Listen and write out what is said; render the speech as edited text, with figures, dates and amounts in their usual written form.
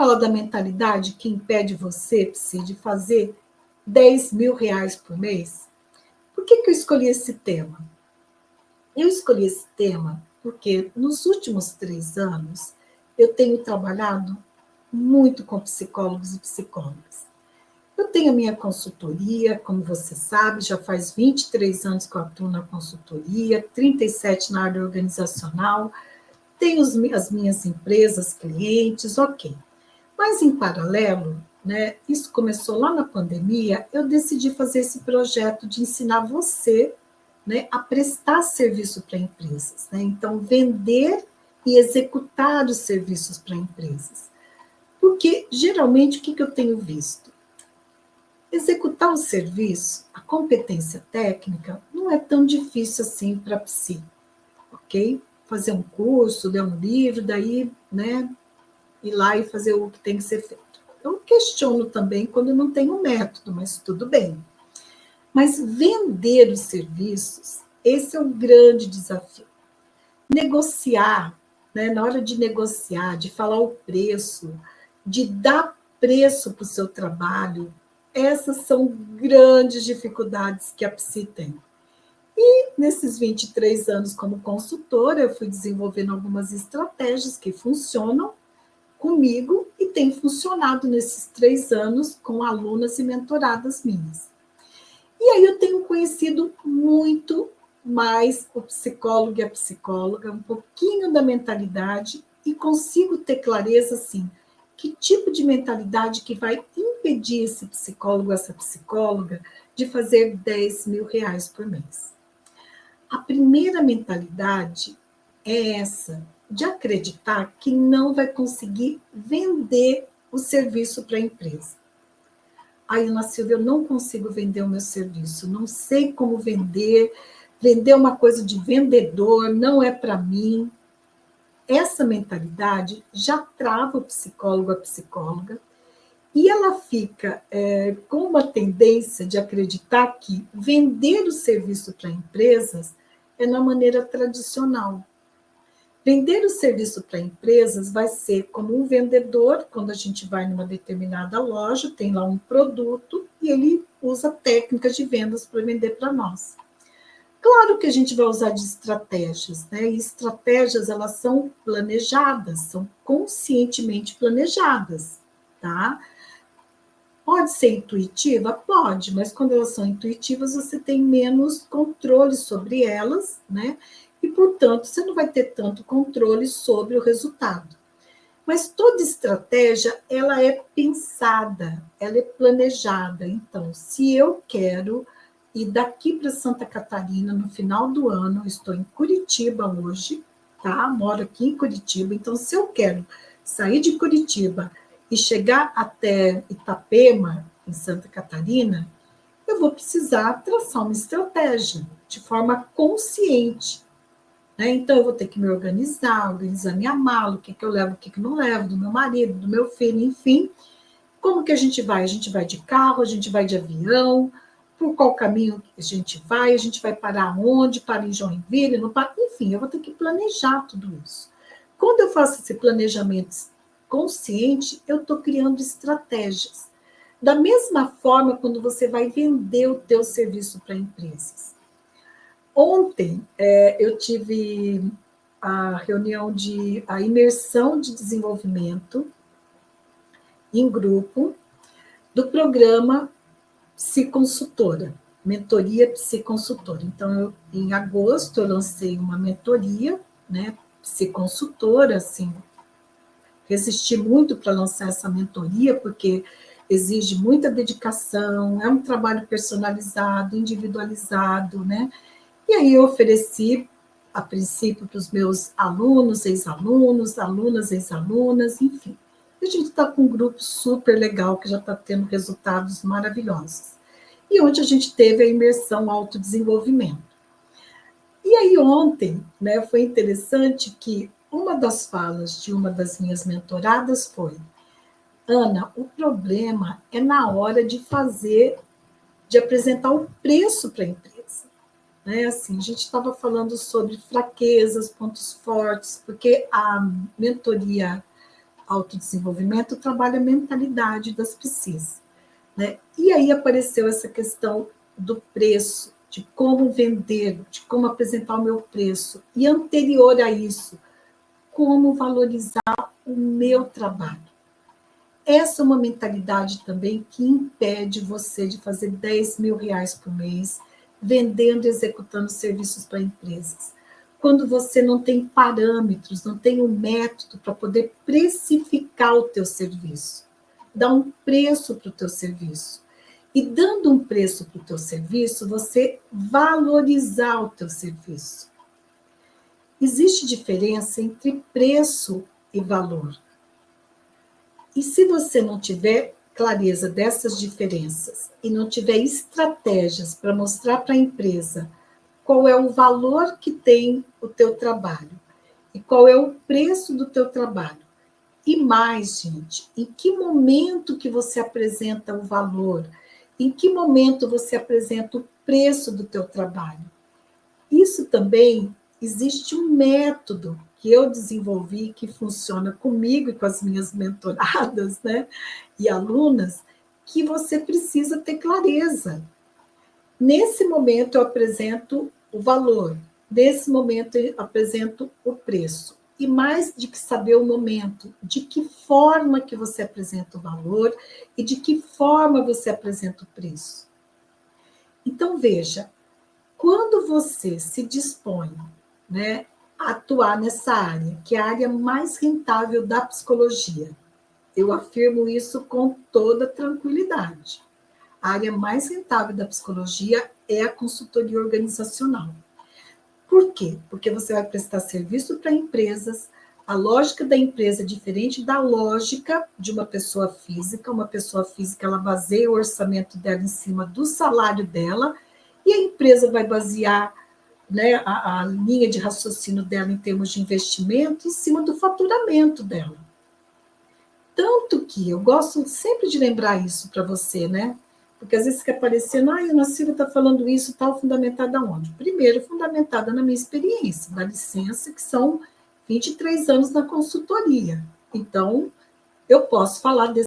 falar da mentalidade que impede você, Psy, de fazer R$ 10.000 por mês? Por que eu escolhi esse tema? Eu escolhi esse tema porque nos últimos 3 anos eu tenho trabalhado muito com psicólogos e psicólogas. Eu tenho a minha consultoria, como você sabe, já faz 23 anos que eu atuo na consultoria, 37 na área organizacional, tenho as minhas empresas, clientes, ok. Mas, em paralelo, né, isso começou lá na pandemia, eu decidi fazer esse projeto de ensinar você, né, a prestar serviço para empresas. Né? Então, vender e executar os serviços para empresas. Porque, geralmente, o que eu tenho visto? Executar o serviço, a competência técnica, não é tão difícil assim para a psi, ok? Fazer um curso, ler um livro, daí, né, ir lá e fazer o que tem que ser feito. Eu questiono também quando não tem um método, mas tudo bem. Mas vender os serviços, esse é um grande desafio. Negociar, né, na hora de negociar, de falar o preço, de dar preço para o seu trabalho, essas são grandes dificuldades que a psi tem. E nesses 23 anos como consultora, eu fui desenvolvendo algumas estratégias que funcionam comigo e tem funcionado nesses 3 anos com alunas e mentoradas minhas. E aí eu tenho conhecido muito mais o psicólogo e a psicóloga, um pouquinho da mentalidade e consigo ter clareza, assim, que tipo de mentalidade que vai impedir esse psicólogo, essa psicóloga, de fazer R$ 10.000 por mês. A primeira mentalidade é essa, de acreditar que não vai conseguir vender o serviço para a empresa. Aí, Ana Silvia, eu não consigo vender o meu serviço, não sei como vender uma coisa de vendedor não é para mim. Essa mentalidade já trava o psicólogo, a psicóloga, e ela fica com uma tendência de acreditar que vender o serviço para empresas é na maneira tradicional. Vender o serviço para empresas vai ser como um vendedor, quando a gente vai numa determinada loja, tem lá um produto e ele usa técnicas de vendas para vender para nós. Claro que a gente vai usar de estratégias, né? E estratégias, elas são planejadas, são conscientemente planejadas, tá? Pode ser intuitiva? Pode, mas quando elas são intuitivas, você tem menos controle sobre elas, né? E, portanto, você não vai ter tanto controle sobre o resultado. Mas toda estratégia, ela é pensada, ela é planejada. Então, se eu quero ir daqui para Santa Catarina no final do ano, eu estou em Curitiba hoje, tá? Moro aqui em Curitiba, então se eu quero sair de Curitiba e chegar até Itapema, em Santa Catarina, eu vou precisar traçar uma estratégia de forma consciente. Né? Então, eu vou ter que me organizar minha mala, o que eu levo, o que não levo, do meu marido, do meu filho, enfim. Como que a gente vai? A gente vai de carro, a gente vai de avião, por qual caminho a gente vai parar onde, para em Joinville, não para... Enfim, eu vou ter que planejar tudo isso. Quando eu faço esse planejamento consciente, eu estou criando estratégias. Da mesma forma, quando você vai vender o teu serviço para empresas. Ontem, eu tive a reunião a imersão de desenvolvimento em grupo do programa Psiconsultora, mentoria Psiconsultora. Então, em agosto, eu lancei uma mentoria, né, Psiconsultora, assim, resisti muito para lançar essa mentoria, porque exige muita dedicação, é um trabalho personalizado, individualizado, né? E aí eu ofereci, a princípio, para os meus alunos, ex-alunos, alunas, ex-alunas, enfim. A gente está com um grupo super legal, que já está tendo resultados maravilhosos. E onde a gente teve a imersão autodesenvolvimento. E aí ontem, né, foi interessante que uma das falas de uma das minhas mentoradas foi: Ana, o problema é na hora de apresentar o preço para a empresa. Né? Assim, a gente estava falando sobre fraquezas, pontos fortes, porque a mentoria autodesenvolvimento trabalha a mentalidade das psis, né? E aí apareceu essa questão do preço, de como vender, de como apresentar o meu preço. E anterior a isso, como valorizar o meu trabalho. Essa é uma mentalidade também que impede você de fazer 10 mil reais por mês, vendendo e executando serviços para empresas. Quando você não tem parâmetros, não tem um método para poder precificar o teu serviço, dar um preço para o teu serviço. E dando um preço para o teu serviço, você valorizar o teu serviço. Existe diferença entre preço e valor. E se você não tiver clareza dessas diferenças e não tiver estratégias para mostrar para a empresa qual é o valor que tem o teu trabalho e qual é o preço do teu trabalho, e mais, gente, em que momento que você apresenta o valor, em que momento você apresenta o preço do teu trabalho. Isso também existe um método que eu desenvolvi, que funciona comigo e com as minhas mentoradas, né, e alunas, que você precisa ter clareza. Nesse momento eu apresento o valor, nesse momento eu apresento o preço. E mais de que saber o momento, de que forma que você apresenta o valor e de que forma você apresenta o preço. Então, veja, quando você se dispõe, né, a atuar nessa área, que é a área mais rentável da psicologia, eu afirmo isso com toda tranquilidade. A área mais rentável da psicologia é a consultoria organizacional. Por quê? Porque você vai prestar serviço para empresas, a lógica da empresa é diferente da lógica de uma pessoa física. Uma pessoa física, ela baseia o orçamento dela em cima do salário dela, e a empresa vai basear, né, a linha de raciocínio dela em termos de investimento em cima do faturamento dela. Tanto que eu gosto sempre de lembrar isso para você, né? Porque às vezes fica parecendo, a Ana Silvia está falando isso, tal, fundamentada onde? Primeiro, fundamentada na minha experiência, dá licença, que são 23 anos na consultoria. Então, eu posso falar desse